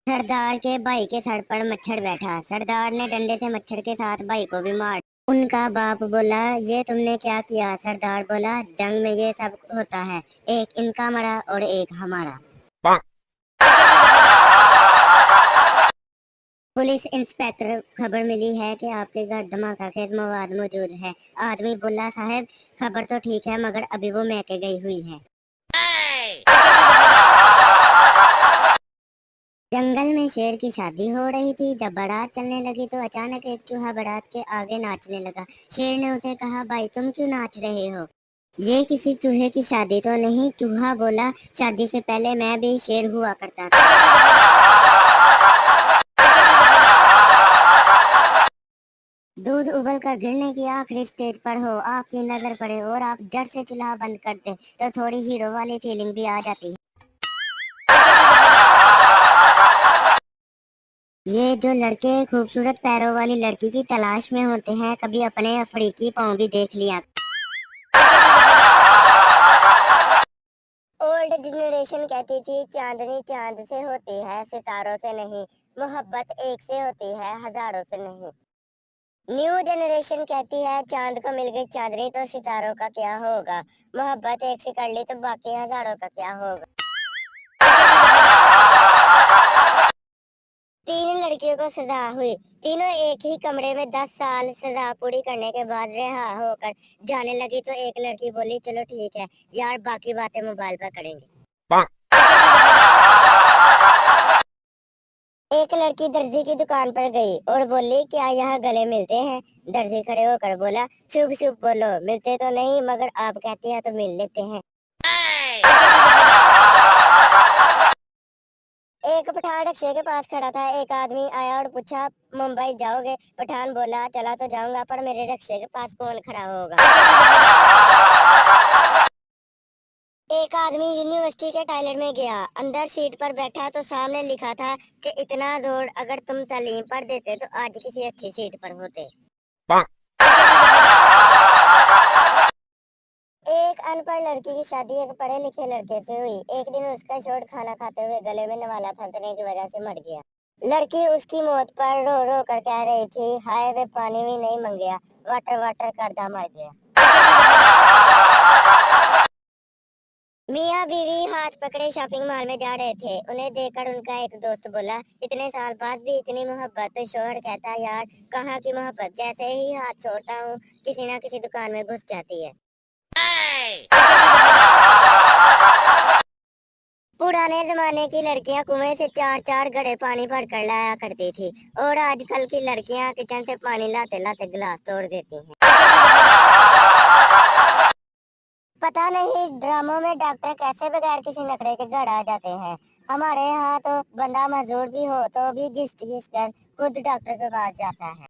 सरदार के भाई के सर पर मच्छर बैठा। सरदार ने डंडे से मच्छर के साथ भाई को भी मार। उनका बाप बोला, ये तुमने क्या किया? सरदार बोला, जंग में ये सब होता है, एक इनका मरा और एक हमारा। पुलिस इंस्पेक्टर, खबर मिली है कि आपके घर धमाका खेज मवाद मौजूद है। आदमी बोला, साहब खबर तो ठीक है मगर अभी वो मैके गई हुई है। जंगल में शेर की शादी हो रही थी। जब बारात चलने लगी तो अचानक एक चूहा बारात के आगे नाचने लगा। शेर ने उसे कहा, भाई तुम क्यों नाच रहे हो? ये किसी चूहे की शादी तो नहीं। चूहा बोला, शादी से पहले मैं भी शेर हुआ करता था। दूध उबल कर गिरने की आखिरी स्टेज पर हो, आपकी नजर पड़े और आप जड़ से चूल्हा बंद कर दे तो थोड़ी हीरो वाली फीलिंग भी आ जाती है। ये जो लड़के खूबसूरत पैरों वाली लड़की की तलाश में होते हैं, कभी अपने अफ्रीकी पाँव भी देख लिया। ओल्ड जनरेशन कहती थी, चांदनी चांद से होती है सितारों से नहीं, मोहब्बत एक से होती है हजारों से नहीं। न्यू जनरेशन कहती है, चांद को मिल गई चांदनी तो सितारों का क्या होगा, मोहब्बत एक से कर ली तो बाकी हजारों का क्या होगा। तीन लड़कियों को सजा हुई। तीनों एक ही कमरे में 10 साल सजा पूरी करने के बाद रिहा होकर जाने लगी तो एक लड़की बोली, चलो ठीक है यार, बाकी बातें मोबाइल पर करेंगे। एक लड़की दर्जी की दुकान पर गई और बोली, क्या यहाँ गले मिलते हैं? दर्जी खड़े होकर बोला, शुभ शुभ बोलो, मिलते तो नहीं मगर आप कहती हैं तो मिल लेते हैं। एक पठान रिक्शे के पास खड़ा था। एक आदमी आया और पूछा, मुंबई जाओगे? पठान बोला, चला तो जाऊंगा पर मेरे रिक्शे के पास कौन खड़ा होगा। एक आदमी यूनिवर्सिटी के टॉयलेट में गया। अंदर सीट पर बैठा तो सामने लिखा था कि इतना जोर अगर तुम सलीम पर देते तो आज किसी अच्छी सीट पर होते। एक अनपढ़ लड़की की शादी एक पढ़े लिखे लड़के से हुई। एक दिन उसका शोर खाना खाते हुए गले में नवाला फंसने की वजह से मर गया। लड़की उसकी मौत पर रो रो कर कह रही थी, हाय वे पानी भी नहीं मंगया, वाटर वाटर करदा मर गया। मियाँ बीवी हाथ पकड़े शॉपिंग मॉल में जा रहे थे। उन्हें देखकर उनका एक दोस्त बोला, इतने साल बाद भी इतनी मोहब्बत? तो शोहर कहता, यार कहाँ की मोहब्बत, जैसे ही हाथ छोड़ता हूँ किसी ना किसी दुकान में घुस जाती है। पुराने जमाने की लड़कियां कुएं से 4-4 घड़े पानी भर कर लाया करती थी और आजकल की लड़कियां किचन से पानी लाते लाते गिलास तोड़ देती हैं। पता नहीं ड्रामों में डॉक्टर कैसे बगैर किसी नखरे के घर आ जाते हैं। हमारे यहाँ तो बंदा मजदूर भी हो तो भी घिस घिस कर खुद डॉक्टर के पास जाता है।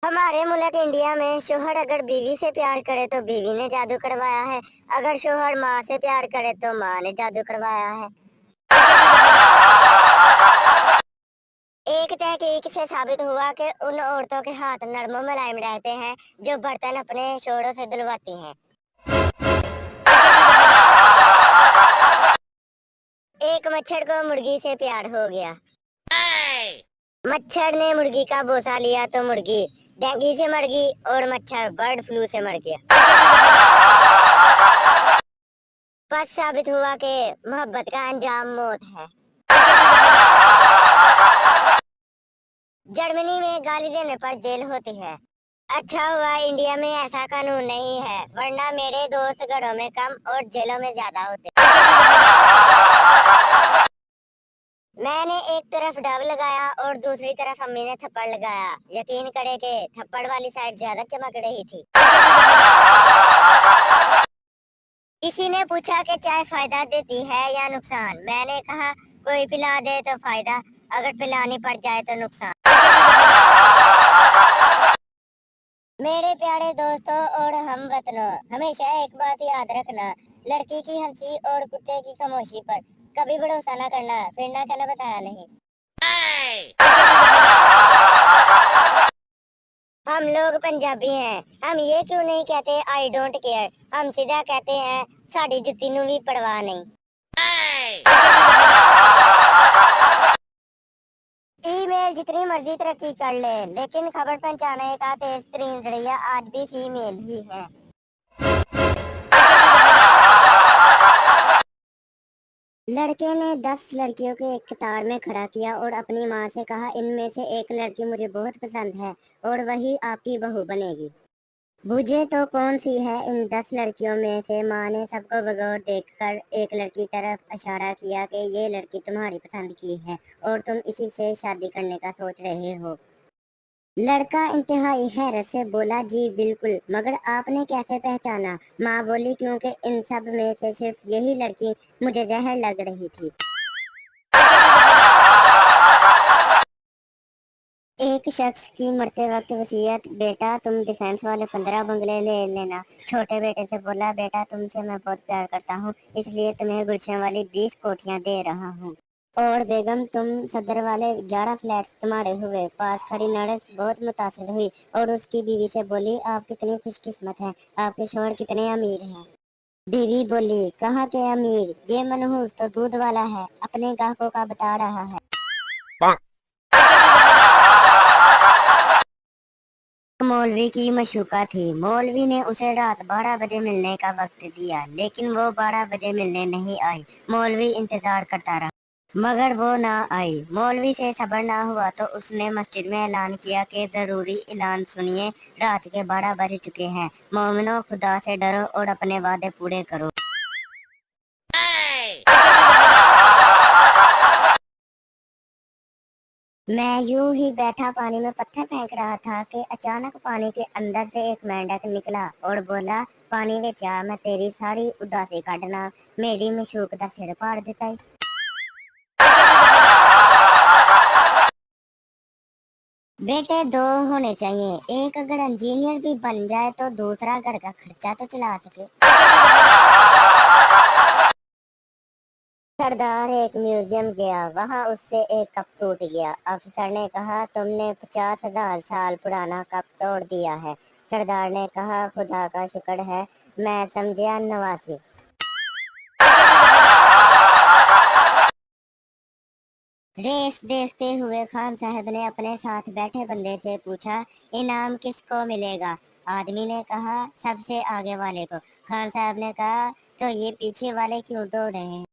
हमारे मुल्क इंडिया में शोहर अगर बीवी से प्यार करे तो बीवी ने जादू करवाया है, अगर शोहर माँ से प्यार करे तो माँ ने जादू करवाया है। एक तहकीक से साबित हुआ कि उन औरतों के हाथ नरम मुलायम रहते हैं जो बर्तन अपने शोहरों से धुलवाती हैं। एक मच्छर को मुर्गी से प्यार हो गया। मच्छर ने मुर्गी का बोसा लिया तो मुर्गी डेंगू से मर गई और मच्छर बर्ड फ्लू से मर गया। बस साबित हुआ कि मोहब्बत का अंजाम मौत है। जर्मनी में गाली देने पर जेल होती है। अच्छा हुआ इंडिया में ऐसा कानून नहीं है, वरना मेरे दोस्त घरों में कम और जेलों में ज्यादा होते। मैंने एक तरफ डब लगाया और दूसरी तरफ अम्मी ने थप्पड़ लगाया। यकीन करे कि थप्पड़ वाली साइड ज्यादा चमक रही थी। किसी ने पूछा कि चाय फायदा देती है या नुकसान? मैंने कहा, कोई पिला दे तो फायदा, अगर पिलानी पड़ जाए तो नुकसान। मेरे प्यारे दोस्तों और हमवतनों, हमेशा एक बात याद रखना, लड़की की हंसी और कुत्ते की खामोशी पर कभी भरोसा ना करना, फिर ना कहना बताया नहीं। हम लोग पंजाबी हैं, हम ये क्यों नहीं कहते आई डोंट केयर, हम सीधा कहते हैं साड़ी जुत्ती नू भी परवाह नहीं। ईमेल जितनी मर्जी तरक्की कर ले, लेकिन खबर पहुंचाने का तेज तरीन जरिया आज भी फीमेल ही है। लड़के ने 10 लड़कियों को एक कतार में खड़ा किया और अपनी माँ से कहा, इनमें से एक लड़की मुझे बहुत पसंद है और वही आपकी बहू बनेगी। बूझे तो कौन सी है इन 10 लड़कियों में से। माँ ने सबको बगौर देखकर एक लड़की तरफ इशारा किया कि ये लड़की तुम्हारी पसंद की है और तुम इसी से शादी करने का सोच रहे हो। लड़का इंतहाई हैरत से बोला, जी बिल्कुल, मगर आपने कैसे पहचाना? माँ बोली, क्योंकि इन सब में से सिर्फ यही लड़की मुझे जहर लग रही थी। एक शख्स की मरते वक्त वसीयत, बेटा तुम डिफेंस वाले 15 बंगले ले लेना। छोटे बेटे से बोला, बेटा तुमसे मैं बहुत प्यार करता हूँ, इसलिए तुम्हें गुलशन वाली 20 कोठियाँ दे रहा हूँ। और बेगम तुम सदर वाले 11 फ्लैट्स तुम्हारे हुए। पास खड़ी नर्स बहुत मुतासिर हुई और उसकी बीवी से बोली, आप कितनी खुशकिस्मत हैं, आपके शौहर कितने अमीर हैं। बीवी बोली, कहाँ के अमीर, ये मनहूस तो दूध वाला है, अपने ग्राहकों का बता रहा है। मौलवी की मशूका थी। मौलवी ने उसे रात 12 बजे मिलने का वक्त दिया, लेकिन वो 12 बजे मिलने नहीं आई। मौलवी इंतजार करता रहा, मगर वो ना आई। मौलवी से सब्र ना हुआ तो उसने मस्जिद में ऐलान किया कि जरूरी ऐलान सुनिए, रात के 12 बज चुके हैं। मोमिनो, खुदा से डरो और अपने वादे पूरे करो। मैं यूं ही बैठा पानी में पत्थर फेंक रहा था कि अचानक पानी के अंदर से एक मेंढक निकला और बोला, पानी विच आ, मैं तेरी सारी उदासी काटना, मेरी मशूक दा सिर फाड़ दिता है। बेटे दो होने चाहिए, एक अगर इंजीनियर भी बन जाए तो दूसरा घर का खर्चा तो चला सके। सरदार एक म्यूजियम गया, वहाँ उससे एक कप टूट गया। अफसर ने कहा, तुमने 50,000 साल पुराना कप तोड़ दिया है। सरदार ने कहा, खुदा का शुक्र है, मैं समझा नवासी। रेस देखते हुए खान साहब ने अपने साथ बैठे बंदे से पूछा, इनाम किसको मिलेगा? आदमी ने कहा, सबसे आगे वाले को। खान साहब ने कहा, तो ये पीछे वाले क्यों दौड़ रहे हैं?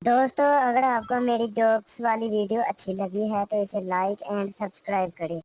दोस्तों, अगर आपको मेरी जोक्स वाली वीडियो अच्छी लगी है तो इसे लाइक एंड सब्सक्राइब करें।